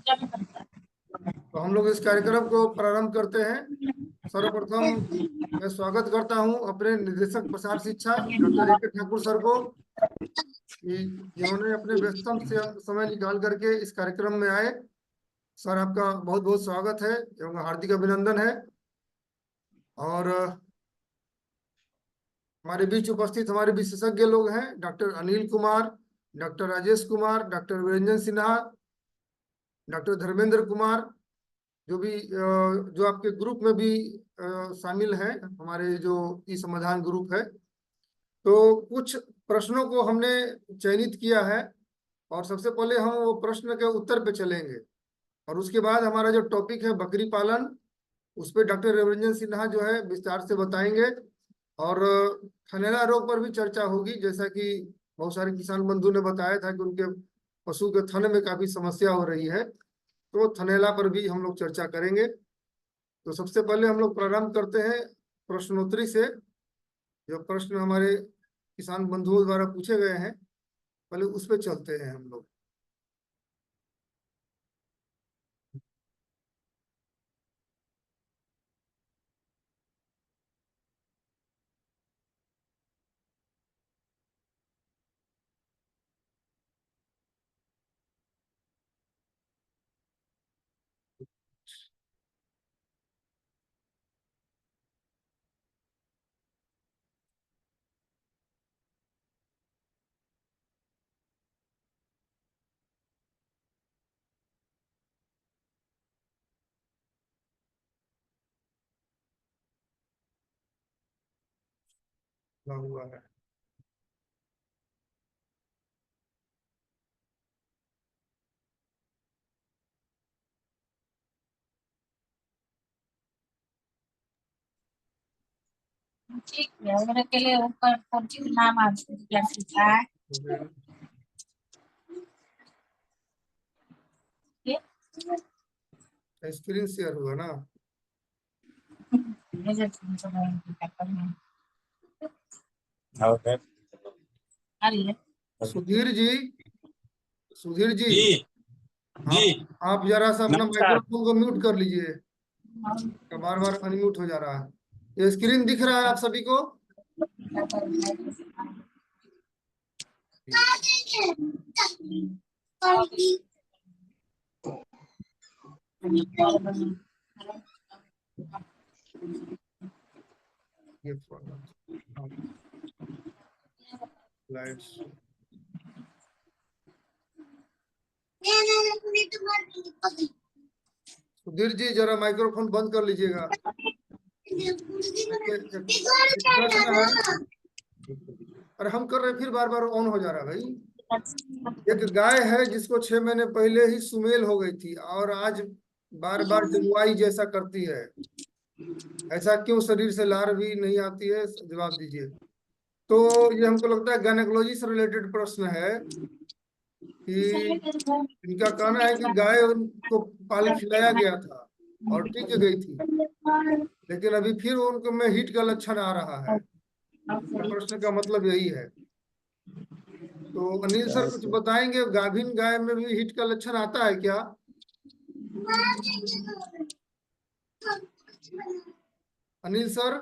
तो हम लोग इस कार्यक्रम को प्रारंभ करते हैं। सर्वप्रथम मैं स्वागत करता हूं अपने निदेशक प्रसार शिक्षा डॉक्टर ए के ठाकुर सर को, कि जिन्होंने अपने व्यस्तम से समय निकाल करके इस कार्यक्रम में आए। सर, आपका बहुत बहुत स्वागत है एवं हार्दिक अभिनंदन है। और हमारे बीच उपस्थित हमारे विशेषज्ञ लोग हैं doctor Anil Kumar, doctor Rajesh Kumar, doctor Virendra Sinha, doctor Dharmendra Kumar, जो आपके ग्रुप में भी शामिल हैं, हमारे जो ई समाधान ग्रुप है। तो कुछ प्रश्नों को हमने चयनित किया है और सबसे पहले हम वो प्रश्न के उत्तर पे चलेंगे और उसके बाद हमारा जो टॉपिक है बकरी पालन, उस पर डॉक्टर रविरंजन सिन्हा जो है विस्तार से बताएंगे। और थनैला रोग पर भी चर्चा होगी, जैसा कि बहुत सारे किसान बंधु ने बताया था कि उनके पशु के थन में काफी समस्या हो रही है, तो थनैला पर भी हम लोग चर्चा करेंगे। तो सबसे पहले हम लोग प्रारंभ करते हैं प्रश्नोत्तरी से। जो प्रश्न हमारे किसान बंधुओं द्वारा पूछे गए हैं, पहले उस पर चलते हैं हम लोग। क्या हुआ है? ठीक है, मेरे के लिए ऊपर कौन नाम आ लिखा है? स्क्रीन शेयर हुआ ना? सुधीर जी, सुधीर जी, आप जरा सा अपना माइक्रोफोन को म्यूट कर लीजिए, बार बार अनम्यूट हो जा रहा है। ये स्क्रीन दिख रहा है आप सभी को? ये लाइट्स सुधीर जी, जरा माइक्रोफोन बंद कर लीजिएगा। प्रश्न है, और हम कर रहे फिर बार बार ऑन हो जा रहा है भाई। एक गाय है जिसको 6 महीने पहले ही सुमेल हो गई थी और आज बार बार जलवायु जैसा करती है, ऐसा क्यों? शरीर से लार भी नहीं आती है? जवाब दीजिए। तो ये हमको लगता है गायनेकोलॉजी से रिलेटेड प्रश्न है कि इनका कहना है कि गाय उनको पाल खिलाया गया था और टिक गई थी, लेकिन अभी फिर उनको में हीट का लक्षण आ रहा है। प्रश्न का मतलब यही है। तो अनिल सर कुछ बताएंगे, गाभिन गाय में भी हीट का लक्षण आता है क्या? अनिल सर?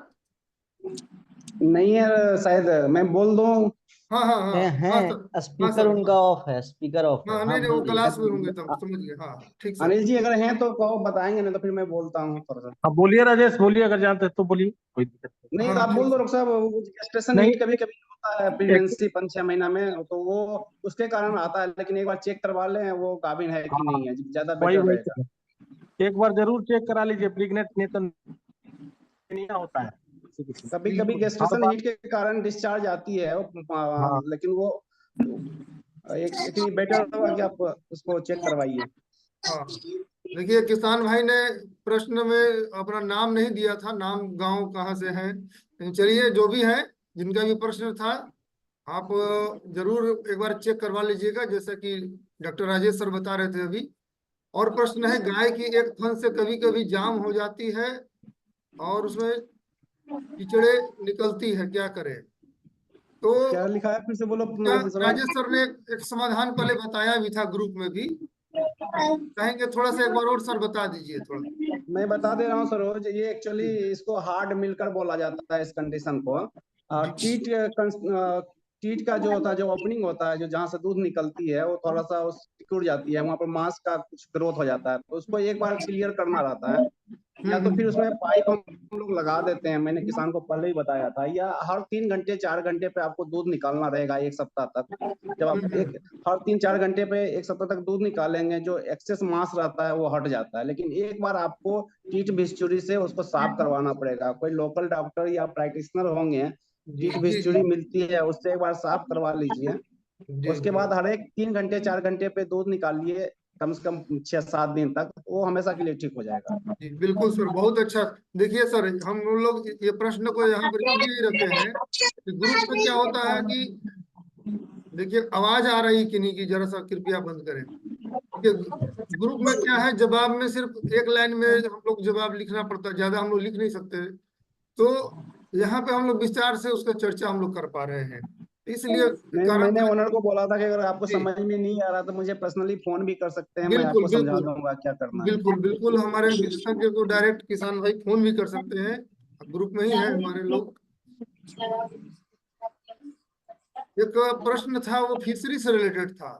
नहीं है शायद, मैं बोल दूं? हाँ हाँ हाँ हाँ सर, हाँ स्पीकर सर, उनका हाँ ऑफ है, स्पीकर ऑफ है। हाँ, हाँ नहीं नहीं, वो बोलिए। क्लास में होंगे तब समझ गए। हाँ ठीक सर। अनिल जी अगर हैं तो कहो, बताएंगे, नहीं तो फिर मैं बोलता हूँ थोड़ा सा। हाँ बोलिए राजेश, बोलिए, अगर जानते हैं तो बोलिए, कोई दिक्कत नहीं हाँ तो आप ठीक बोल दो सर। डॉक्टर साहब। गेस्टेशन नहीं। हीट कभी कभी होता है एक, प्रेगनेंसी 5-6 महीना में, तो वो उसके कारण आता है, लेकिन एक बार चेक करवा लें वो गाभिन है कि हाँ नहीं है, ज्यादा वही बेटर वही रहेगा। तो। एक बार जरूर चेक करा लीजिए, प्रेग्नेंट नहीं तो नहीं होता है किसी किसी कभी को। कभी बिल्कुल। हर गेस्टेशन बार। हीट के कारण डिस्चार्ज आती है हाँ लेकिन वो इतनी बेटर होगा कि आप उसको चेक करवाइए। हाँ, देखिए किसान भाई ने प्रश्न में अपना नाम नहीं दिया था, नाम गांव कहाँ से है, लेकिन चलिए जो भी है, जिनका भी प्रश्न था, आप जरूर एक बार चेक करवा लीजिएगा, जैसा कि डॉक्टर राजेश सर बता रहे थे अभी। और प्रश्न है, गाय की एक थन से कभी कभी जाम हो जाती है और उसमें कीचड़े निकलती है, क्या करें? तो क्या लिखा है फिर से बोलो क्या सवाल। राजेश सर ने एक समाधान पहले बताया भी था ग्रुप में भी, कहेंगे थोड़ा सा एक बार और सर बता दीजिए थोड़ा। मैं बता दे रहा हूँ सरोज, ये एक्चुअली इसको हार्ड मिलकर बोला जाता है इस कंडीशन को। जी टीट का जो होता है, जो ओपनिंग होता है, जो जहाँ से दूध निकलती है, वो थोड़ा सा सिकुड़ जाती है, वहां पर मांस का कुछ ग्रोथ हो जाता है, तो उसको एक बार क्लियर करना रहता है। या तो फिर उसमें पाइप हम लोग लगा देते हैं, मैंने किसान को पहले ही बताया था। या हर 3 घंटे 4 घंटे पे आपको दूध निकालना रहेगा 1 सप्ताह तक। जब आप हर 3-4 घंटे पे 1 सप्ताह तक दूध निकालेंगे, जो एक्सेस मांस रहता है वो हट जाता है। लेकिन एक बार आपको टीट भिस्चुरी से उसको साफ करवाना पड़ेगा। कोई लोकल डॉक्टर या प्रैक्टिशनर होंगे, जी टीट जी जी भिस्चुरी मिलती है, उससे एक बार साफ करवा लीजिए। जी उसके जी बाद हर एक 3 घंटे 4 घंटे पे दूध निकालिए, कम से कम 6-7 दिन तक, वो हमेशा के लिए ठीक हो जाएगा। जी बिल्कुल सर, बहुत अच्छा। देखिए सर, हम लोग ये प्रश्न को यहाँ पर इसलिए रखे हैं कि ग्रुप में क्या होता है कि देखिए आवाज आ रही कि नहीं, की जरा सा कृपया बंद करें। देखिए ग्रुप में क्या है, जवाब में सिर्फ एक लाइन में हम लोग जवाब लिखना पड़ता है, ज्यादा हम लोग लिख नहीं सकते। तो यहाँ पे हम लोग विस्तार से उसका चर्चा हम लोग कर पा रहे हैं, इसलिए नहीं, कारण मैंने था। ओनर को बोला था कि अगर आपको जी समझ में नहीं आ रहा तो मुझे पर्सनली फोन भी कर सकते हैं, मैं बिल्कुल आपको समझा बिल्कुल दूंगा क्या करना है। बिल्कुल बिल्कुल, हमारे विशेषज्ञ को डायरेक्ट किसान भाई फोन भी कर सकते हैं, ग्रुप में ही है हमारे लोग। एक प्रश्न था वो फिशरी से रिलेटेड था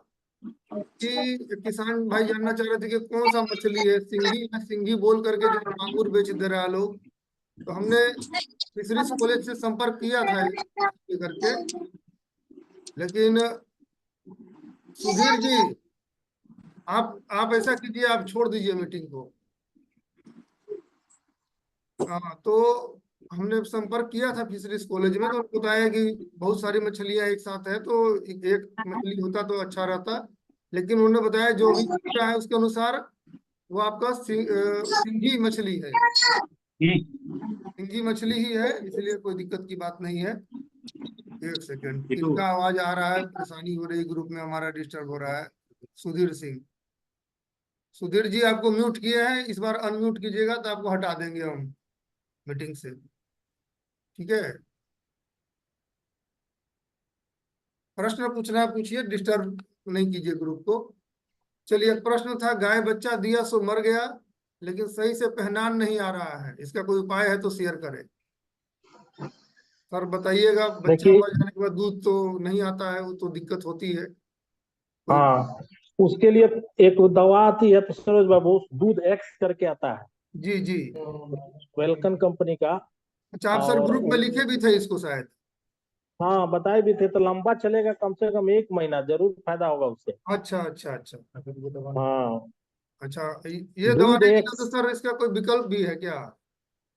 कि किसान भाई जानना चाह रहे थे कि कौन सा मछली है, सिंघी या सिंघी बोल करके जो मांगुर बेच दे रहा है लोग। तो हमने फिशरीज कॉलेज से संपर्क किया था ये करके, लेकिन सुधीर जी आप ऐसा कीजिए, आप छोड़ दीजिए मीटिंग को। हाँ तो हमने संपर्क किया था फिशरीज कॉलेज में, तो उन्होंने बताया कि बहुत सारी मछलियां एक साथ है, तो एक मछली होता तो अच्छा रहता। लेकिन उन्होंने बताया जो भी पूछा है उसके अनुसार वो आपका सिंघी मछली है, सिंघी मछली ही है, इसलिए कोई दिक्कत की बात नहीं है। एक सेकंड, इनका आवाज आ रहा है, परेशानी हो रही, ग्रुप में हमारा डिस्टर्ब हो रहा है। सुधीर सिंह, सुधीर जी आपको म्यूट किए हैं, इस बार अनम्यूट कीजिएगा तो आपको हटा देंगे हम मीटिंग से, ठीक है। प्रश्न पूछना है पूछिए, डिस्टर्ब नहीं कीजिए ग्रुप को। चलिए, एक प्रश्न था, गाय बच्चा दिया सो मर गया लेकिन सही से पहनान नहीं आ रहा है, इसका कोई उपाय है तो शेयर करें। सर बताइएगा, बच्चा देखिए, हुआ जाने के बाद दूध तो नहीं आता है, वो तो दिक्कत होती है कोई। हाँ, उसके लिए एक दवा आती है तो सरोज बाबू, दूध एक्स करके आता है, जी जी। वेलकन कंपनी का। अच्छा, आप सर और ग्रुप में लिखे भी थे इसको शायद। हाँ, बताए भी थे, तो लंबा चलेगा, कम से कम 1 महीना जरूर फायदा होगा उससे। अच्छा अच्छा अच्छा। हाँ, अच्छा, ये दवा दूध नहीं मिला तो एक्स। सर इसका कोई विकल्प भी है क्या?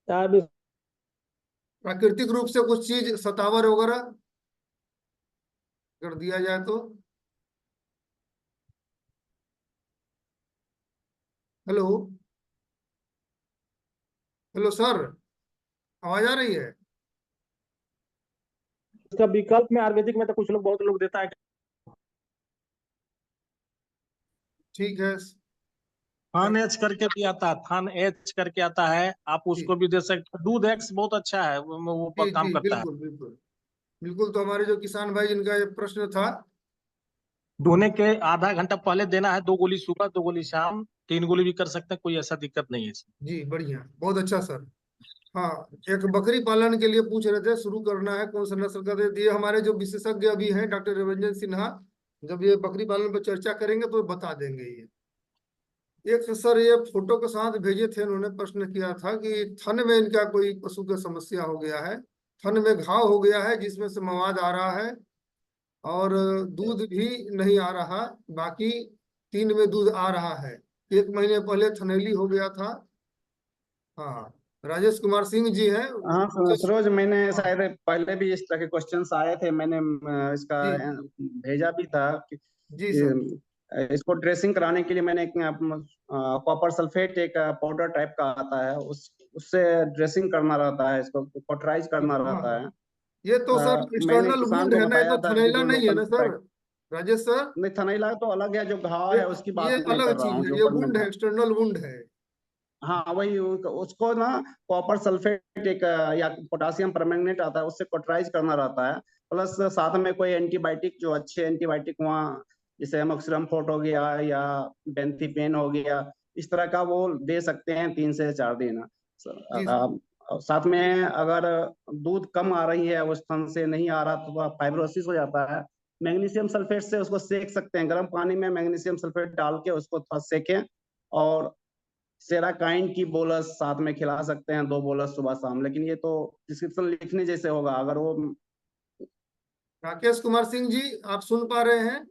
यार भी- प्राकृतिक रूप से कुछ चीज सतावर वगैरह कर दिया जाए तो। हेलो, हेलो सर, आवाज आ रही है? इसका विकल्प में आयुर्वेदिक में तो कुछ लोग, बहुत लोग देता है। ठीक है। थान एच करके भी आता है, थान एच करके आता है, आप जी उसको भी दे सकते हैं। दूध एक्स बहुत अच्छा है, वो जी काम जी करता है। बिल्कुल बिल्कुल बिल्कुल। तो हमारे जो किसान भाई जिनका ये प्रश्न था। धोने के आधा घंटा पहले देना है, 2 गोली सुबह 2 गोली शाम, 3 गोली भी कर सकते हैं, कोई ऐसा दिक्कत नहीं है इसमें। जी बढ़िया, बहुत अच्छा सर। हाँ, एक बकरी पालन के लिए पूछ रहे थे, शुरू करना है कौन सा नस्ल का दे दिए, हमारे जो विशेषज्ञ अभी हैं डॉक्टर रविंद्र सिन्हा, जब ये बकरी पालन पर चर्चा करेंगे तो बता देंगे ये। एक सर ये फोटो के साथ भेजे थे, उन्होंने प्रश्न किया था कि थन में इनका कोई पशु का समस्या हो गया है, थन में घाव हो गया है जिसमें से मवाद आ रहा है और दूध भी नहीं आ रहा, बाकी 3 में दूध आ रहा है। 1 महीने पहले थनैली हो गया था। हाँ, राजेश कुमार सिंह जी हैं। हाँ सरोज, मैंने हाँ शायद पहले भी इस तरह के क्वेश्चंस आए थे, मैंने इसका जी भेजा भी था जी सर। इसको ड्रेसिंग कराने के लिए मैंने कॉपर सल्फेट एक पाउडर टाइप का आता है, उससे ड्रेसिंग करना रहता है, इसको कॉटराइज जी करना हाँ रहता हाँ, है। ये तो सर मैंने एक्सटर्नल किसान वुंड को है ना, ये बताया तो था कि थनैला जो नहीं है लोकल ना सर, राजेश सर। नहीं, थनैला तो अलग है, जो घाव ये है उसकी ये बात मैं कर अलग रहा चीज हूँ, है, जो ये ऊपर में वुंड है, एक्सटर्नल वुंड है। हाँ वही उसको ना कॉपर सल्फेट एक या पोटासियम परमैंगनेट आता है, उससे कॉटराइज करना रहता है। प्लस साथ में कोई एंटीबायोटिक, जो अच्छे एंटीबायोटिक वहाँ जैसे एमोक्सिलम फोर्ट हो गया या बेंथिपेन हो गया, इस तरह का वो दे सकते हैं 3 से 4 दिन। जी सर। साथ में अगर दूध कम आ रही है, वो स्तन से नहीं आ रहा, तो फाइब्रोसिस हो जाता है, मैग्नीशियम सल्फेट से उसको सेक सकते हैं। गर्म पानी में मैग्नीशियम सल्फेट डाल के उसको थोड़ा सेकें, और सेराकाइन की बोलस साथ में खिला सकते हैं, 2 बोलस सुबह शाम। लेकिन ये तो डिस्क्रिप्शन लिखने जैसे होगा। अगर वो राकेश कुमार सिंह जी, आप सुन पा रहे हैं?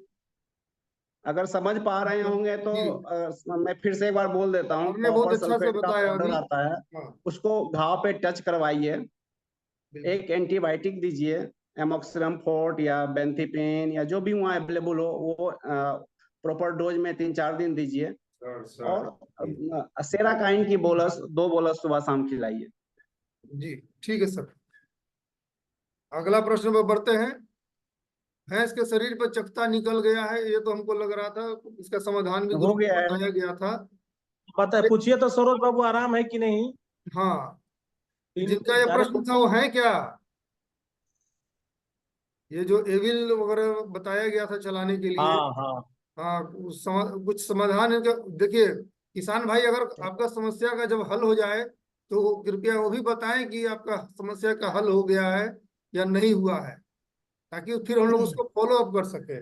अगर समझ पा रहे होंगे तो जी, मैं फिर से एक बार बोल देता हूँ। आपने बहुत कॉपर अच्छा से सल्फेट का बताया पाउडर अभी। आता है, हाँ, उसको घाव पे टच करवाइए। बिल्कुल। एक एंटीबायोटिक दीजिए, एमोक्सिलम फोर्ट या बेंथिपेन या जो भी वहाँ अवेलेबल हो, वो प्रॉपर डोज में 3-4 दिन दीजिए। और सेराकाइन की बोलस 2 बोलस सुबह शाम खिलाइए। जी, ठीक है सर। अगला प्रश्न पर बढ़ते हैं। भैंस के शरीर पर चकता निकल गया है, ये तो हमको लग रहा था। इसका समाधान भी हो ग्रुप गया में है। बताया गया था। पता है, पूछिए तो सरोज बाबू आराम है कि नहीं। हाँ, जिनका ये अरे प्रश्न था वो है क्या? ये जो एविल वगैरह बताया गया था चलाने के लिए। हाँ हाँ। हाँ, कुछ समाधान इनका। देखिए किसान भाई, अगर आपका समस्या का जब हल हो जाए तो कृपया वो भी बताएं कि आपका समस्या का हल हो गया है या नहीं हुआ है, ताकि फिर हम लोग उसको फॉलो अप कर सके।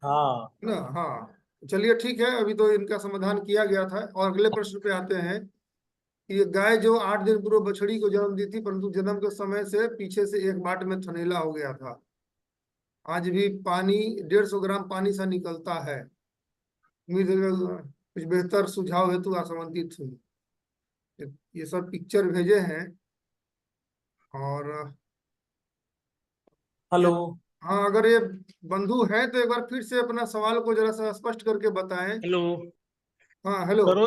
हाँ। ना, हाँ, चलिए ठीक है, अभी तो इनका समाधान किया गया था। और अगले प्रश्न पे आते हैं कि ये गाय जो 8 दिन पूर्व बछड़ी को जन्म दी थी, परंतु जन्म के समय से पीछे से एक बाट में थनैला हो गया था। आज भी पानी 150 ग्राम पानी सा निकलता है। उम्मीद है कि कुछ बेहतर सुझाव हेतु आमंत्रित हुई। ये सब पिक्चर भेजे हैं। और ये, हेलो। हाँ, अगर ये बंधु हैं तो एक बार फिर से अपना सवाल को जरा सा स्पष्ट करके बताएं। हेलो हाँ, हेलो। सरो,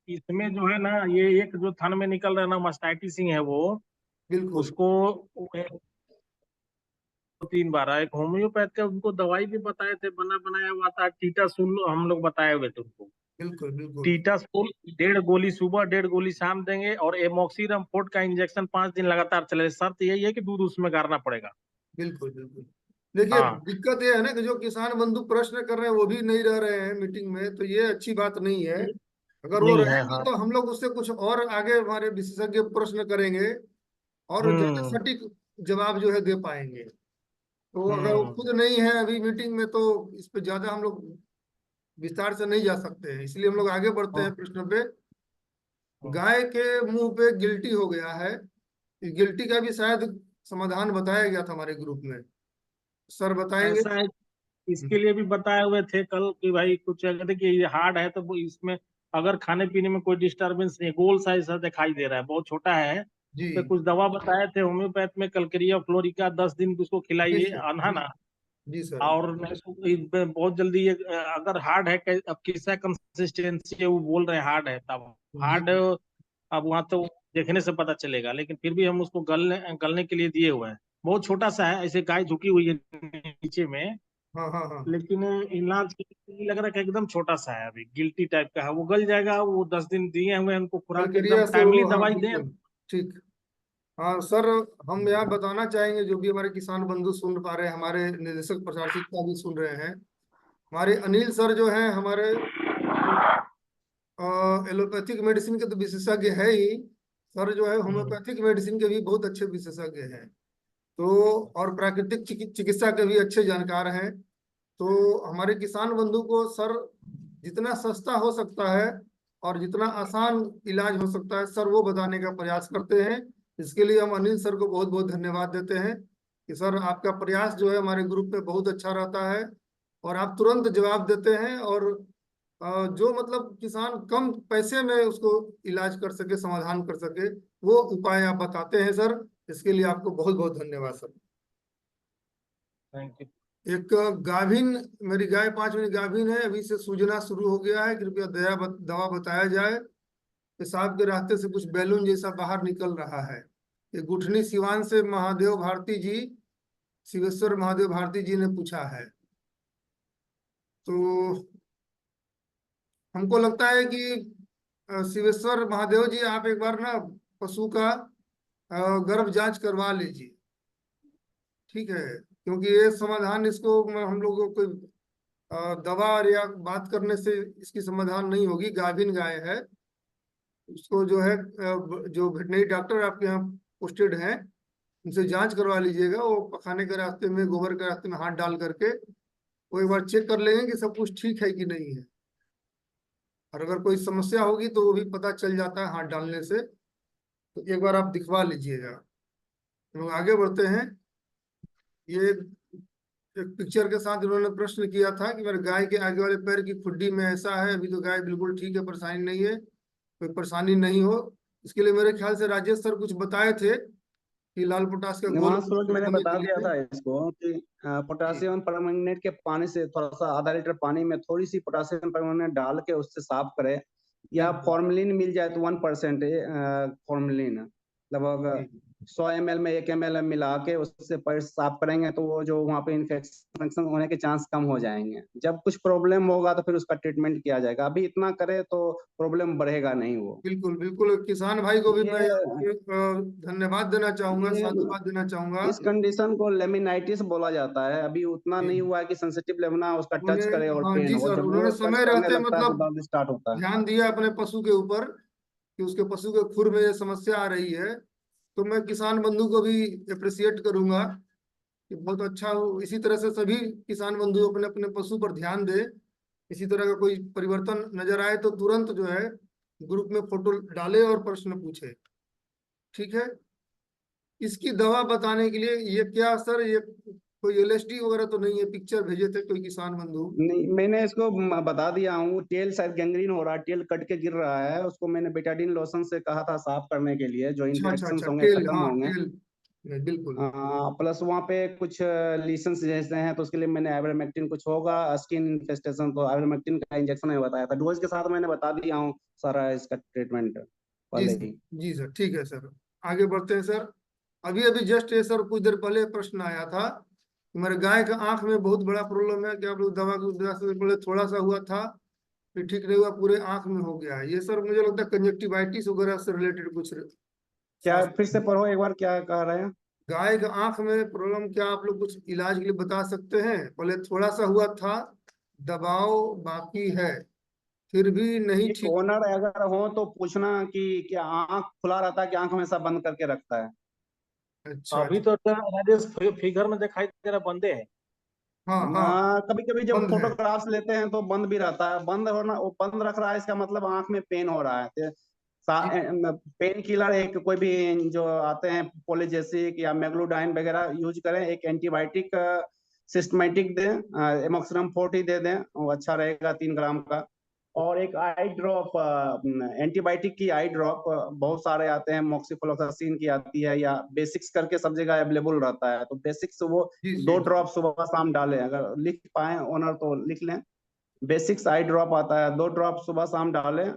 इसमें जो है ना, ये एक जो थन में निकल रहा है ना, मास्टाइटिस है वो। बिल्कुल, उसको 3 बार एक होम्योपैथ का उनको दवाई भी बताए थे, बना बनाया हुआ था, टीटासुल हम लोग बताए हुए थे उनको। बिल्कुल, बिल्कुल, टीटासुल 1.5 गोली सुबह, 1.5 गोली शाम देंगे, और एमोक्सिलम फोर्ट का इंजेक्शन 5 दिन लगातार चले। शर्त यही है कि दूध उसमें गारना पड़ेगा। बिल्कुल, बिल्कुल। देखिए हाँ। दिक्कत ये है ना कि जो किसान बंधु प्रश्न कर रहे हैं वो भी नहीं रह रहे हैं मीटिंग में, तो ये अच्छी बात नहीं है। अगर वो नहीं है, रहेंगे हाँ। तो हम लोग उससे कुछ और आगे हमारे विशेषज्ञ प्रश्न करेंगे और ज्यादा हम्म। सटीक जवाब जो है दे पाएंगे। तो अगर वो हम्म। खुद नहीं है अभी मीटिंग में तो इस पे ज्यादा हम लोग विस्तार से नहीं जा सकते हैं, इसलिए हम लोग आगे बढ़ते हैं प्रश्न पे। गाय के मुंह पे गिल्टी हो गया है। गिल्टी का भी शायद समाधान बताया गया था हमारे ग्रुप में। सर बताएंगे? ऐसा है, इसके लिए भी बताए हुए थे कल कि भाई कुछ कहते कि ये हार्ड है, तो वो इसमें अगर खाने पीने में कोई डिस्टरबेंस नहीं, गोल साइज सा दिखाई दे रहा है, बहुत छोटा है। जी, तो कुछ दवा बताए थे होम्योपैथ में, कलकरिया फ्लोरिका 10 दिन उसको जी खिलाइए, सर, आना जी, ना। जी सर। और नहीं तो बहुत जल्दी ये अगर हार्ड है, अब किसका कंसिस्टेंसी है, वो बोल रहे हैं हार्ड है, तब जी, हार्ड। अब वहां तो देखने से पता चलेगा, लेकिन फिर भी हम उसको गलने गलने के लिए दिए हुए हैं। बहुत छोटा सा है, ऐसे गाय झुकी हुई है नीचे में। हाँ, हाँ, हाँ। लेकिन इलाज के लिए लग रहा है कि एकदम छोटा सा है, अभी गिल्टी टाइप का है, वो गल जाएगा। वो 10 दिन दिए हुए हैं उनको खुराक, एकदम कलकरिया से टाइमली वो, हाँ दवाई दें। बिल्कुल। ठीक। हाँ सर, हम यहाँ बताना चाहेंगे जो भी हमारे किसान बंधु सुन पा रहे हैं, हमारे निदेशक प्रशासिका भी सुन रहे हैं। हमारे अनिल सर जो हैं हमारे एलोपैथिक मेडिसिन के तो विशेषज्ञ है ही। सर जो है होम्योपैथिक मेडिसिन के भी बहुत अच्छे विशेषज्ञ हैं। तो और प्राकृतिक चिकित्सा के भी अच्छे जानकार हैं। तो हमारे किसान बंधु को सर जितना सस्ता हो सकता है और जितना आसान इलाज हो सकता है सर वो बताने का प्रयास करते हैं। इसके लिए हम अनिल सर को बहुत बहुत धन्यवाद देते हैं कि सर आपका प्रयास जो है हमारे ग्रुप में बहुत अच्छा रहता है और आप तुरंत जवाब देते हैं। और जो मतलब किसान कम पैसे में उसको इलाज कर सके, समाधान कर सके, वो उपाय आप बताते हैं सर। इसके लिए आपको बहुत बहुत धन्यवाद सर। Thank you. एक गाभिन, मेरी गाय 5 महीने गाभिन है, अभी से सूजना शुरू हो गया है, कृपया दवा बताया जाए। पेशाब के रास्ते से कुछ बैलून जैसा बाहर निकल रहा है। ये गुठनी सिवान से महादेव भारती जी, शिवेश्वर महादेव भारती जी ने पूछा है। तो हमको लगता है कि शिवेश्वर महादेव जी आप एक बार ना पशु का गर्भ जांच करवा लीजिए। ठीक है, क्योंकि ये समाधान इसको हम लोगों को दवा और या बात करने से इसकी समाधान नहीं होगी। गाभिन गाय है, उसको जो है जो वेटनरी डॉक्टर आपके यहाँ पोस्टेड हैं उनसे जांच करवा लीजिएगा। वो पखाने के रास्ते में, गोबर के रास्ते में हाथ डाल करके वो एक बार चेक कर लेंगे कि सब कुछ ठीक है कि नहीं है। और अगर कोई समस्या होगी तो वो भी पता चल जाता है हाथ डालने से। तो एक बार आप दिखवा लीजिएगा। तो आगे बढ़ते हैं। ये एक पिक्चर के साथ इन्होंने प्रश्न किया था कि मेरे गाय के आगे वाले पैर की खुड्डी में ऐसा है। अभी तो गाय बिल्कुल ठीक है, परेशानी नहीं है, कोई परेशानी नहीं हो। इसके लिए मेरे ख्याल से राजेश सर कुछ बताए थे कि लाल पोटास का घोल वहाँ सूरज मैंने करने बता के दिया लिए। था इसको कि पोटासियम परमंगनेट के पानी से थोड़ा सा आधा लीटर पानी में थोड़ी सी पोटासियम परमंगनेट डाल के उससे साफ करे, या फॉर्मलिन मिल जाए तो 1% फॉर्मलिन लगभग 100 ml में 1 ml मिला के उससे पैर साफ करेंगे तो वो जो वहाँ पे इन्फेक्शन होने के चांस कम हो जाएंगे। जब कुछ प्रॉब्लम होगा तो फिर उसका ट्रीटमेंट किया जाएगा, अभी इतना करे तो प्रॉब्लम बढ़ेगा नहीं। वो बिल्कुल बिल्कुल, किसान भाई को भी मैं ये धन्यवाद देना चाहूंगा, ये साधुवाद देना चाहूंगा। इस कंडीशन को लेमिनाइटिस बोला जाता है। अभी उतना जी। नहीं हुआ है कि सेंसिटिव लेमिना उसका टच उन्होंने, करे और हाँ पेन जी हो, सर, जब उन्होंने वो टच समय करने रहते लगता है तो मतलब दर्द स्टार्ट होता है। ध्यान दिया अपने पशु के ऊपर कि उसके पशु के खुर में ये समस्या आ रही है। तो मैं किसान बंधु को भी अप्रिसिएट करूंगा कि बहुत अच्छा हो। इसी तरह से सभी किसान बंधु अपने अपने पशु पर ध्यान दे। इसी तरह का कोई परिवर्तन नजर आए तो तुरंत जो है ग्रुप में फोटो डाले और प्रश्न पूछे। ठीक है। इसकी दवा बताने के लिए ये क्या सर, ये कोई एलएसडी वगैरह तो नहीं है? पिक्चर भेजे थे कोई किसान बंधु। नहीं, मैंने इसको बता दिया हूँ। टेल शायद गैंग्रीन हो रहा है, टेल कट के गिर रहा है, उसको मैंने बेटाडीन लोशन से कहा था साफ करने के लिए, जो अच्छा अच्छा इन्फेक्शन अच्छा, होंगे टेल, खत्म हाँ होंगे। टेल, नहीं, बिल्कुल। प्लस वहाँ पे कुछ लीशंस जैसे हैं तो उसके लिए मैंने आइवरमेक्टिन, कुछ होगा स्किन इन्फेस्टेशन तो आइवरमेक्टिन का इंजेक्शन में बताया था। डोज के साथ मैंने बता दिया हूँ सारा इसका ट्रीटमेंट जी पहले सर, ही। जी सर, ठीक है सर। आगे बढ़ते हैं सर। अभी अभी जस्ट ये सर कुछ देर पहले प्रश्न आया था कि मेरे गाय का आंख में बहुत बड़ा प्रॉब्लम है कि आप लोग दवा की वजह से पहले थोड़ा सा हुआ था, फिर ठीक नहीं हुआ, पूरे आंख में हो गया है। ये सर मुझे लगता है कंजक्टिवाइटिस वगैरह से रिलेटेड कुछ क्या फिर से स्वास्थ्य। पढ़ो एक बार, क्या कह रहे हैं? गाय का आंख में प्रॉब्लम, क्या आप लोग कुछ इलाज के लिए बता सकते हैं? पहले थोड़ा सा हुआ था, दबाव बाकी है, फिर भी नहीं एक ठीक। ओनर अगर हो तो पूछना कि क्या आंख खुला रहता है कि आंख हमेशा बंद करके रखता है। अच्छा अभी अच्छा। तो राजेश फिगर में दिखाई दे रहा बंदे है। हाँ हाँ, कभी कभी जब बंद है। फोटोग्राफ्स लेते हैं तो बंद भी रहता है। बंद होना, वो बंद रख रहा है, इसका मतलब आंख में पेन हो रहा है। जी पेन किलर एक कोई भी जो आते हैं पोलिजेसिक या मेग्लोडाइन वगैरह यूज करें। एक एंटीबायोटिक सिस्टमेटिक दें, एमोक्सिलम 40 दे दें, वो अच्छा रहेगा 3 ग्राम का। और एक आई ड्रॉप, एंटीबायोटिक की आई ड्रॉप बहुत सारे आते हैं, मोक्सिफ्लोक्सासिन की आती है, या बेसिक्स करके सब जगह अवेलेबल रहता है, तो बेसिक्स वो जी 2 ड्रॉप सुबह शाम डालें। अगर लिख पाए ओनर तो लिख लें। बेसिक्स आई ड्रॉप आता है, 2 ड्रॉप सुबह शाम डालें।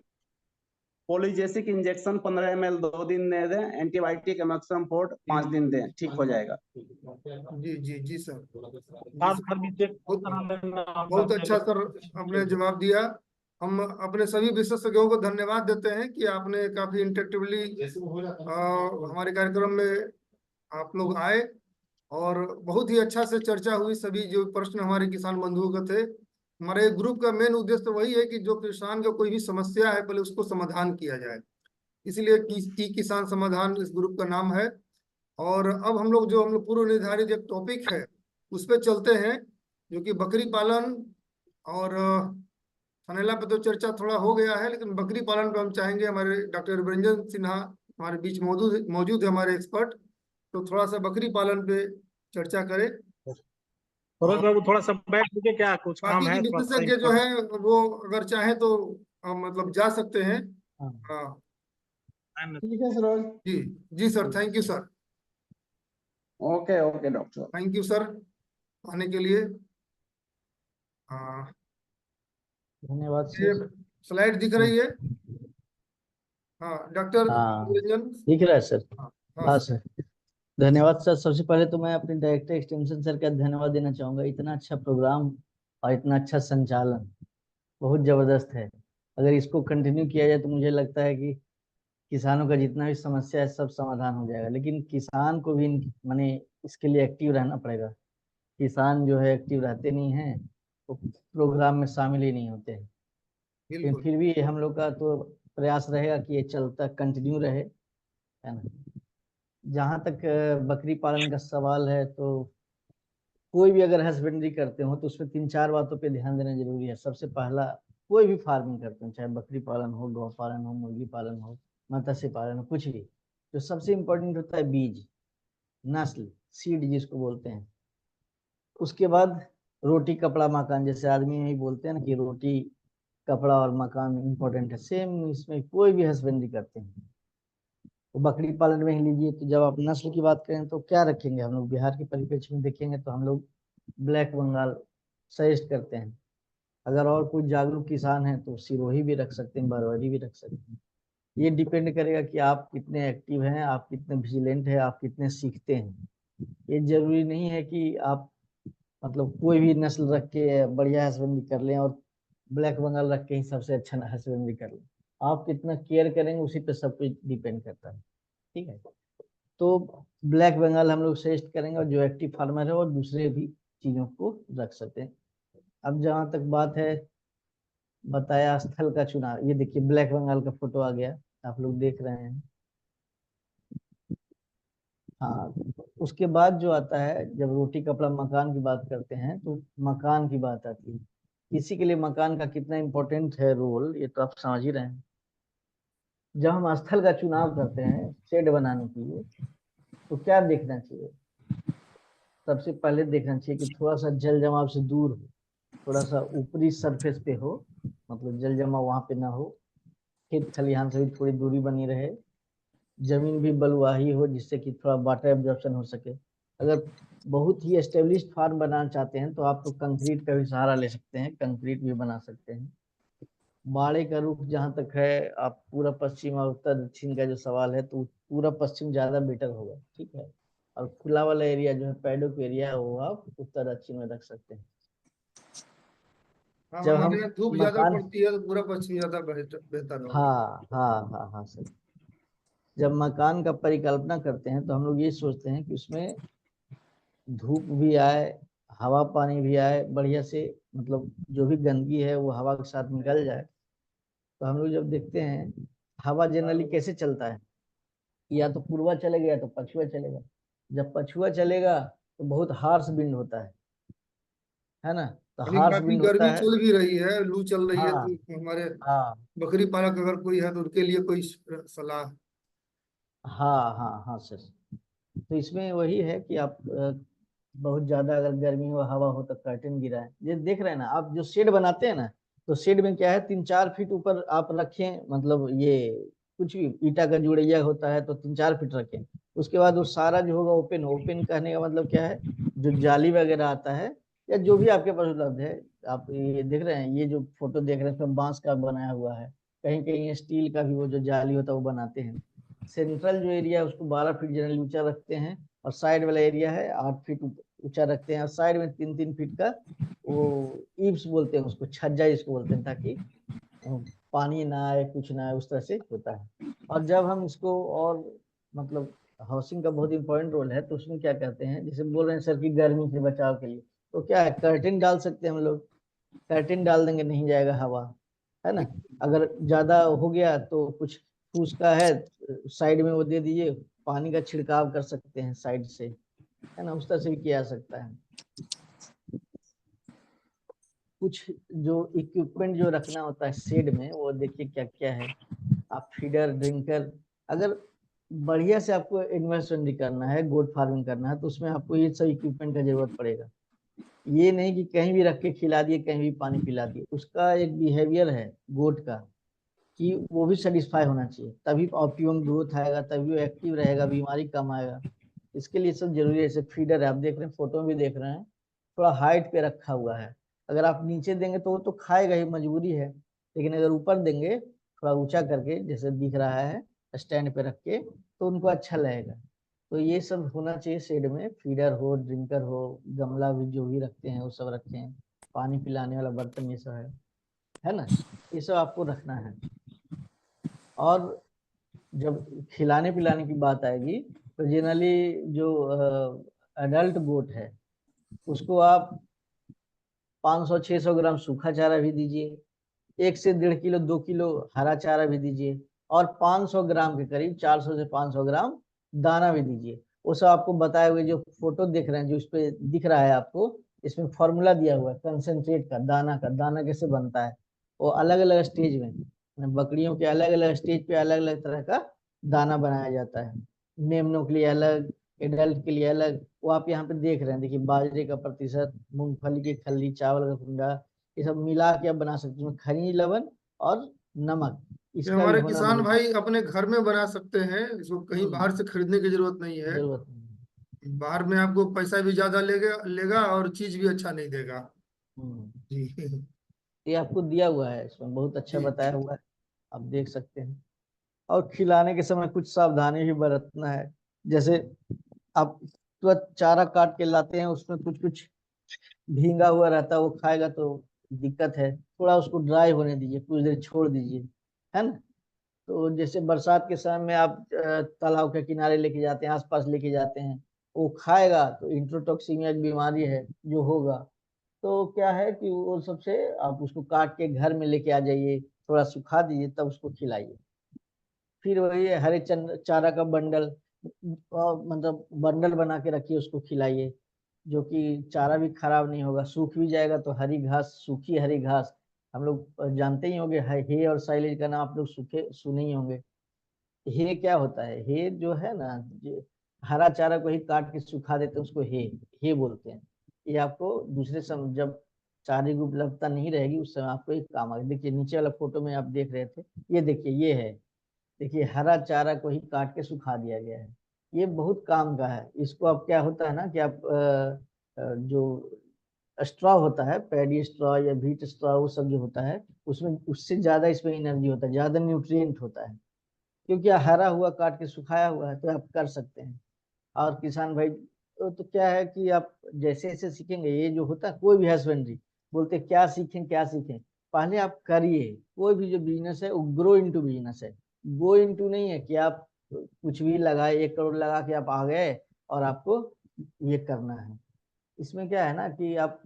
पोलिजेसिक इंजेक्शन 15 ml 2 दिन दे दें। एंटीबायोटिक एमोक्सिलम फोर्ट 5 दिन दें, ठीक हो जाएगा। जी जी जी सर, जी साथ सर। भर भी चेक बहुत करा लेना होगा बहुत अच्छा सर, आपने पहले। जवाब दिया। हम अपने सभी विशेषज्ञों को धन्यवाद देते हैं कि आपने काफी इंटरेक्टिवली हमारे कार्यक्रम में आप लोग आए और बहुत ही अच्छा से चर्चा हुई। सभी जो प्रश्न हमारे किसान बंधुओं के थे, हमारे ग्रुप का मेन उद्देश्य तो वही है कि जो किसान का कोई भी समस्या है पहले उसको समाधान किया जाए। इसलिए ई किसान समाधान इस ग्रुप का नाम है। और अब हम लोग पूर्व निर्धारित एक टॉपिक है उस पर चलते हैं, जो कि बकरी पालन। और फनेला पे तो चर्चा थोड़ा हो गया है, लेकिन बकरी पालन पे हम चाहेंगे हमारे डॉक्टर विरंजन सिन्हा हमारे बीच मौजूद मौजूद है, हमारे एक्सपर्ट। तो थोड़ा सा बकरी पालन पे चर्चा करें। सूरज और बाबू थोड़ा सा बैठ के, क्या कुछ बाकी काम के है थोड़ा सा विशेषज्ञ जो है वो अगर चाहें तो मतलब जा सकते हैं। हाँ, ठीक है सरोज। जी जी sir, thank you sir. Okay okay doctor. Thank you sir आने के लिए। हाँ, धन्यवाद ये सर। स्लाइड दिख रही है? हाँ डॉक्टर हाँ, निरंजन। दिख रहा है सर। हाँ हाँ हाँ सर। सर, धन्यवाद सर। सबसे पहले तो मैं अपने डायरेक्टर एक्सटेंशन सर का धन्यवाद देना चाहूंगा। इतना अच्छा प्रोग्राम और इतना अच्छा संचालन बहुत जबरदस्त है। अगर इसको कंटिन्यू किया जाए तो मुझे लगता है कि किसानों का जितना भी समस्या है सब समाधान हो जाएगा। लेकिन किसान को भी माने इसके लिए एक्टिव रहना पड़ेगा। किसान जो है एक्टिव रहते नहीं हैं वो प्रोग्राम में शामिल ही नहीं होते हैं। लेकिन बिल्कुल। फिर भी हम लोग का तो प्रयास रहेगा कि ये चलता कंटिन्यू रहे, है ना। जहाँ तक बकरी पालन का सवाल है, तो कोई भी अगर हस्बेंड्री करते हो तो उसमें 3-4 बातों पे ध्यान देना जरूरी है। सबसे पहला, कोई भी फार्मिंग करते हो, चाहे बकरी पालन हो, गौ पालन हो, मुर्गी पालन हो, मत्स्य पालन हो, कुछ भी, तो सबसे इम्पोर्टेंट होता है बीज, नस्ल, सीड जिसको बोलते हैं। उसके बाद रोटी कपड़ा मकान, जैसे आदमी यही बोलते हैं ना कि रोटी कपड़ा और मकान इम्पोर्टेंट है, सेम इसमें कोई भी हस्बेंड्री करते हैं। तो बकरी पालन में ही लीजिए, तो जब आप नस्ल की बात करें तो क्या रखेंगे हम लोग, बिहार के परिप्रेक्ष्य में देखेंगे तो हम लोग ब्लैक बंगाल सजेस्ट करते हैं। अगर और कोई जागरूक किसान है तो सिरोही भी रख सकते हैं, बरवारी भी रख सकते हैं। ये डिपेंड करेगा कि आप कितने एक्टिव हैं, आप कितने विजिलेंट हैं, आप कितने सीखते हैं। ये जरूरी नहीं है कि आप मतलब कोई भी नस्ल रख के बढ़िया हस्बेंड्री कर लें और ब्लैक बंगाल रख के ही सबसे अच्छा हस्बेंड्री कर लें। आप कितना केयर करेंगे उसी पे सब कुछ डिपेंड करता है, ठीक है। तो ब्लैक बंगाल हम लोग सजेस्ट करेंगे, और जो एक्टिव फार्मर है और दूसरे भी चीजों को रख सकते हैं। अब जहां तक बात है बताया स्थल का चुनाव, ये देखिए ब्लैक बंगाल का फोटो आ गया, आप लोग देख रहे हैं। हाँ, उसके बाद जो आता है, जब रोटी कपड़ा मकान की बात करते हैं तो मकान की बात आती है। किसी के लिए मकान का कितना इम्पोर्टेंट है रोल, ये तो आप समझ ही रहे हैं। जब हम स्थल का चुनाव करते हैं शेड बनाने के लिए, तो क्या देखना चाहिए? सबसे पहले देखना चाहिए कि थोड़ा सा जल जमाव से दूर हो, थोड़ा सा ऊपरी सरफेस पे हो, मतलब जल जमाव वहां पे ना हो, खेत खलिहान से भी थोड़ी दूरी बनी रहे, जमीन भी बलुआही हो जिससे कि थोड़ा वाटर एब्जॉर्प्शन हो सके। अगर बहुत ही एस्टेब्लिश्ड फार्म बनाना चाहते हैं तो आप तो कंक्रीट का भी सहारा ले सकते हैं, कंक्रीट भी बना सकते हैं। बाड़े का रुख जहाँ तक है, आप पूरा पश्चिम और उत्तर दक्षिण का जो सवाल है, तो पूरा पश्चिम ज्यादा बेटर होगा, ठीक है। और खुला वाला एरिया जो है पैडोक एरिया है, वो आप उत्तर दक्षिण में रख सकते हैं। हाँ, जब हमारे हम यहाँ धूप ज्यादा मकान, पड़ती है तो पूरा पश्चिम ज्यादा बेहतर बेहतर होगा। हाँ हाँ हाँ हाँ सर, जब मकान का परिकल्पना करते हैं तो हम लोग ये सोचते हैं कि उसमें धूप भी आए, हवा पानी भी आए बढ़िया से, मतलब जो भी गंदगी है वो हवा के साथ निकल जाए। तो हम लोग जब देखते हैं हवा जनरली कैसे चलता है, या तो पूर्वा चलेगा या तो पछुआ चलेगा। जब पछुआ चलेगा तो बहुत हार्श विंड होता है ना, तो यानी हार्श काफी विंड होता गर्मी है। चल भी रही है, लू चल रही है, हाँ तो हमारे हाँ बकरी पालक अगर कोई है तो उनके लिए कोई सलाह? हाँ हाँ हाँ सर। तो इसमें वही है कि आप बहुत ज्यादा अगर गर्मी हो, हवा हो, तो कर्टन गिराएं। ये देख रहे हैं ना आप, जो शेड बनाते हैं ना, तो शेड में क्या है, 3-4 फीट ऊपर आप रखें, मतलब ये कुछ भी ईटा का जुड़ैया होता है तो 3-4 फीट रखें। उसके बाद वो सारा जो होगा ओपन, ओपन कहने का मतलब क्या है, जो जाली वगैरह आता है या जो भी आपके पास उपलब्ध है। आप ये देख रहे हैं, ये जो फोटो देख रहे हैं इसमें बांस का बनाया हुआ है, कहीं कहीं स्टील का भी वो जो जाली होता है वो बनाते हैं। सेंट्रल जो एरिया है उसको 12 फीट जनरली ऊंचा रखते हैं, और साइड वाला एरिया है 8 फीट ऊंचा रखते हैं, और साइड में 3-3 फीट का वो ईव्स बोलते हैं उसको, छज्जा जिसको बोलते हैं, ताकि पानी ना आए, कुछ ना आए, उस तरह से होता है। और जब हम इसको और मतलब हाउसिंग का बहुत इंपॉर्टेंट रोल है, तो उसमें क्या कहते हैं, जैसे बोल रहे हैं सर की गर्मी से बचाव के लिए, तो क्या है, कर्टेन डाल सकते हैं हम लोग। कर्टेन डाल देंगे, नहीं जाएगा हवा, है ना। अगर ज्यादा हो गया तो कुछ फूस का है साइड में वो दे दीजिए, पानी का छिड़काव कर सकते हैं साइड से, है ना, उस तरह से भी किया जा सकता है। कुछ जो इक्विपमेंट जो रखना होता है शेड में, वो देखिए क्या क्या है। आप फीडर, ड्रिंकर, अगर बढ़िया से आपको इन्वेस्टमेंट करना है, गोट फार्मिंग करना है, तो उसमें आपको ये सब इक्विपमेंट का जरूरत पड़ेगा। ये नहीं कि कहीं भी रख के खिला दिए, कहीं भी पानी पिला दिए। उसका एक बिहेवियर है गोट का, कि वो भी सेटिस्फाई होना चाहिए, तभी ऑप्टिमम ग्रोथ आएगा, तभी वो एक्टिव रहेगा, बीमारी कम आएगा। इसके लिए सब जरूरी है। जैसे फीडर है, आप देख रहे हैं, फोटो में भी देख रहे हैं, थोड़ा हाइट पे रखा हुआ है। अगर आप नीचे देंगे तो वो तो खाएगा ही, मजबूरी है, लेकिन अगर ऊपर देंगे थोड़ा ऊंचा करके, जैसे दिख रहा है स्टैंड पे रख के, तो उनको अच्छा लगेगा। तो ये सब होना चाहिए शेड में, फीडर हो, ड्रिंकर हो, गमला भी जो भी रखते हैं वो सब रखें, पानी पिलाने वाला बर्तन ये सब है ना, ये सब आपको रखना है। और जब खिलाने पिलाने की बात आएगी, तो जनरली जो अडल्ट गोट है उसको आप 500-600 ग्राम सूखा चारा भी दीजिए, 1 से 1.5 किलो 2 किलो हरा चारा भी दीजिए, और 500 ग्राम के करीब 400 से 500 ग्राम दाना भी दीजिए। वो सब आपको बताए हुए जो फोटो देख रहे हैं, जो इस पे दिख रहा है आपको, इसमें फॉर्मूला दिया हुआ है कंसंट्रेट का, दाना कैसे बनता है। वो अलग अलग स्टेज में, बकरियों के अलग अलग स्टेज पे अलग अलग तरह का दाना बनाया जाता है। मेमनों के लिए अलग, एडल्ट के लिए अलग। वो आप यहाँ पे देख रहे हैं, देखिए बाजरे का प्रतिशत, मूंगफली की खल्ली, चावल का कुंडा, ये सब मिला के आप बना सकते हैं। खनिज लवण और नमक, ये इसका भी हमारे होना किसान बहुत भाई अपने घर में बना सकते हैं, इसको कहीं बाहर से खरीदने की जरूरत नहीं है। जरूरत नहीं बाहर में आपको पैसा भी ज्यादा लेगा लेगा और चीज भी अच्छा नहीं देगा। है। जी ये आपको दिया हुआ है, इसमें बहुत अच्छा जी बताया हुआ है, आप देख सकते हैं। और खिलाने के समय कुछ सावधानी भी बरतना है। जैसे आप तो चारा काट के लाते हैं, उसमें कुछ कुछ भींगा हुआ रहता है, वो खाएगा तो दिक्कत है। थोड़ा उसको ड्राई होने दीजिए, कुछ देर छोड़ दीजिए, है ना। तो जैसे बरसात के समय में आप तालाब के किनारे लेके जाते हैं, आसपास लेके जाते हैं, वो खाएगा तो इंट्रोटॉक्सीमिया एक बीमारी है जो होगा। तो क्या है कि वो सबसे आप उसको काट के घर में लेके आ जाइए, थोड़ा सुखा दीजिए, तब उसको खिलाइए। फिर वही हरे चारा का बंडल, मतलब बंडल बना के रखिए, उसको खिलाइए, जो कि चारा भी खराब नहीं होगा, सूख भी जाएगा। तो हरी घास, सूखी हरी घास, हम लोग जानते ही होंगे, हे और साइलेज का नाम आप लोग सूखे सुने ही होंगे। हे क्या होता है? हे जो है ना, जो हरा चारा को ही काट के सुखा देते हैं, उसको हे बोलते हैं। ये आपको दूसरे समय जब चारे की उपलब्धता नहीं रहेगी, उस समय आपको एक काम आएगा। देखिए नीचे वाला फोटो में आप देख रहे थे, ये देखिए, ये है, देखिए हरा चारा को ही काट के सुखा दिया गया है। ये बहुत काम का है। इसको अब क्या होता है ना कि आप जो स्ट्रॉ होता है, पैडी स्ट्रॉ या व्हीट स्ट्रॉ, वो सब जो होता है, उसमें उससे ज्यादा इसमें एनर्जी होता है, ज्यादा न्यूट्रिएंट होता है, क्योंकि हरा हुआ काट के सुखाया हुआ है। तो आप कर सकते हैं। और किसान भाई तो क्या है कि आप जैसे जैसे सीखेंगे, ये जो होता है कोई भी हस्बेंड्री, बोलते क्या सीखें क्या सीखें, पहले आप करिए। कोई भी जो बिजनेस है वो ग्रो इनटू बिजनेस है, गो इनटू नहीं है कि आप कुछ भी लगाए, 1 करोड़ लगा के आप आ गए और आपको ये करना है। इसमें क्या है ना कि आप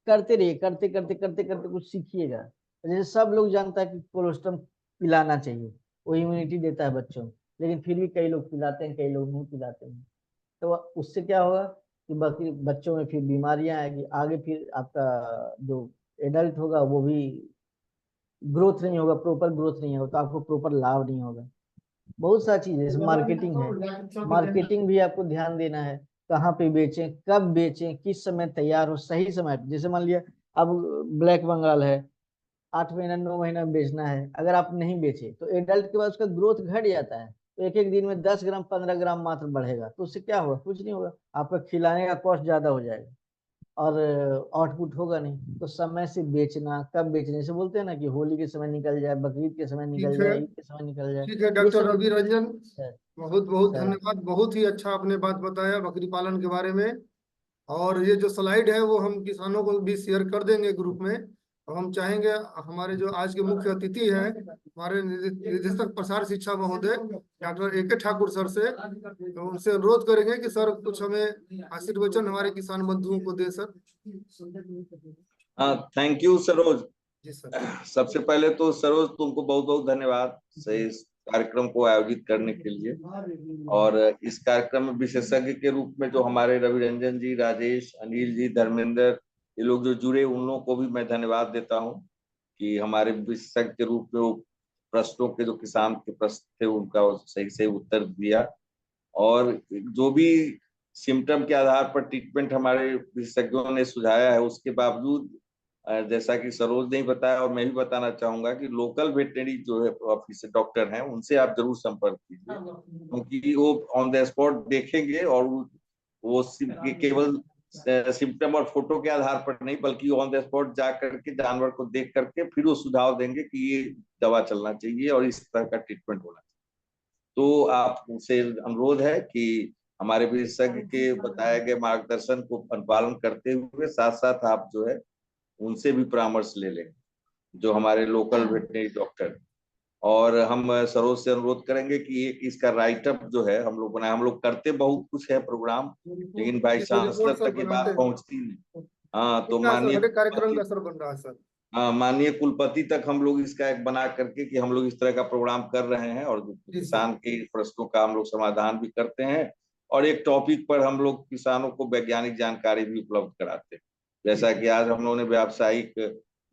करते रहिए, करते करते करते करते कुछ सीखिएगा। जैसे सब लोग जानता है कि कोलोस्ट्रम पिलाना चाहिए, वो इम्यूनिटी देता है बच्चों में, लेकिन फिर भी कई लोग पिलाते हैं, कई लोग नहीं पिलाते हैं। तो उससे क्या होगा कि बाकी बच्चों में फिर बीमारियां आएगी, आगे फिर आपका जो एडल्ट होगा वो भी ग्रोथ नहीं होगा, प्रॉपर ग्रोथ नहीं होगा, तो आपको प्रॉपर लाभ नहीं होगा। बहुत सारी चीजें, जैसे मार्केटिंग है, मार्केटिंग भी आपको ध्यान देना है। कहाँ पे बेचें, कब बेचें, किस समय तैयार हो, सही समय पे। जैसे मान लिया अब ब्लैक बंगाल है, 8 महीना 9 महीना में बेचना है, अगर आप नहीं बेचे तो एडल्ट के बाद उसका ग्रोथ घट जाता है। तो एक एक दिन में 10 ग्राम 15 ग्राम मात्र बढ़ेगा, तो उससे क्या होगा? कुछ नहीं होगा, आपका खिलाने का कॉस्ट ज्यादा हो जाएगा और आउटपुट होगा नहीं। तो समय से बेचना, कब बेचना, जैसे बोलते हैं ना कि होली के समय निकल जाए, बकरीद के समय निकल ठीक है। जाए, ईद के समय निकल जाए, ठीक है ये डॉक्टर सब रवि रंजन, सर बहुत बहुत सर धन्यवाद। बहुत ही अच्छा आपने बात बताया बकरी पालन के बारे में। और ये जो स्लाइड है वो हम किसानों को भी शेयर कर देंगे ग्रुप में। और हम चाहेंगे हमारे जो आज के मुख्य अतिथि हैं, हमारे निदेशक प्रसार शिक्षा महोदय डॉक्टर AK ठाकुर सर से, तो उनसे अनुरोध करेंगे कि सर कुछ हमें आशीर्वचन हमारे किसान बंधुओं को दे सर। Thank you Saroj. जी सर। सबसे पहले तो सरोज तुमको बहुत बहुत धन्यवाद से इस कार्यक्रम को आयोजित करने के लिए। और इस कार्यक्रम में विशेषज्ञ के रूप में जो हमारे रवि रंजन जी, राजेश, अनिल जी, धर्मेंद्र, ये लोग जो जुड़े, उन लोगों को भी मैं धन्यवाद देता हूँ कि हमारे विशेषज्ञ के रूप में वो प्रश्नों के, जो किसान के प्रश्न थे, उनका सही से उत्तर दिया। और जो भी सिम्टम के आधार पर ट्रीटमेंट हमारे विशेषज्ञों ने सुझाया है, उसके बावजूद जैसा कि सरोज ने बताया और मैं भी बताना चाहूंगा कि लोकल वेटनरी जो है ऑफिस डॉक्टर हैं, उनसे आप जरूर संपर्क कीजिए, क्योंकि वो ऑन द स्पॉट देखेंगे और वो केवल सिम्टम और फोटो के आधार पर नहीं, बल्कि ऑन द स्पॉट जा करके जानवर को देख करके फिर वो सुझाव देंगे कि ये दवा चलना चाहिए और इस तरह का ट्रीटमेंट होना चाहिए। तो आपसे अनुरोध है कि हमारे विशेषज्ञ के बताए गए मार्गदर्शन को अनुपालन करते हुए साथ साथ आप जो है उनसे भी परामर्श ले लें, जो हमारे लोकल वेटनरी डॉक्टर। और हम सरोज से अनुरोध करेंगे कि एक इसका राइटअप जो है हम लोग बनाए। हम लोग करते बहुत कुछ है प्रोग्राम, लेकिन बाई चांस तक ये बात पहुंचती नहीं। हाँ तो कितना असर, माननीय हर एक कार्यक्रम का असर बन रहा है सर। हाँ, माननीय कुलपति तक हम लोग इसका एक बना करके कि हम लोग इस तरह का प्रोग्राम कर रहे हैं और जी सर। किसान के प्रश्नों का हम लोग समाधान भी करते हैं और एक टॉपिक पर हम लोग किसानों को वैज्ञानिक जानकारी भी उपलब्ध कराते हैं। जैसा कि आज हम लोगों ने व्यावसायिक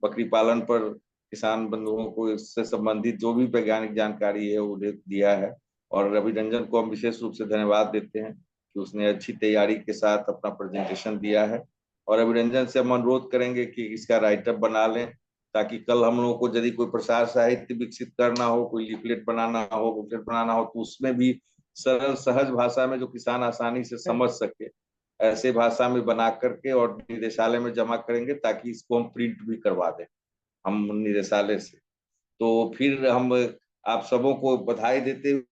बकरी पालन पर किसान बंधुओं को इससे संबंधित जो भी वैज्ञानिक जानकारी है वो दिया है और रवि रंजन को हम विशेष रूप से धन्यवाद देते हैं कि उसने अच्छी तैयारी के साथ अपना प्रेजेंटेशन दिया है और रवि रंजन से हम अनुरोध करेंगे कि इसका राइटअप बना लें ताकि कल हम लोगों को यदि कोई प्रसार साहित्य विकसित करना हो, कोई लीफलेट बनाना हो, बुकलेट बनाना हो, तो उसमें भी सरल सहज भाषा में जो किसान आसानी से समझ सके ऐसे भाषा में बना करके और निदेशालय में जमा करेंगे ताकि इसको हम प्रिंट भी करवा दें हम निदेशालय से। तो फिर हम आप सबों को बधाई देते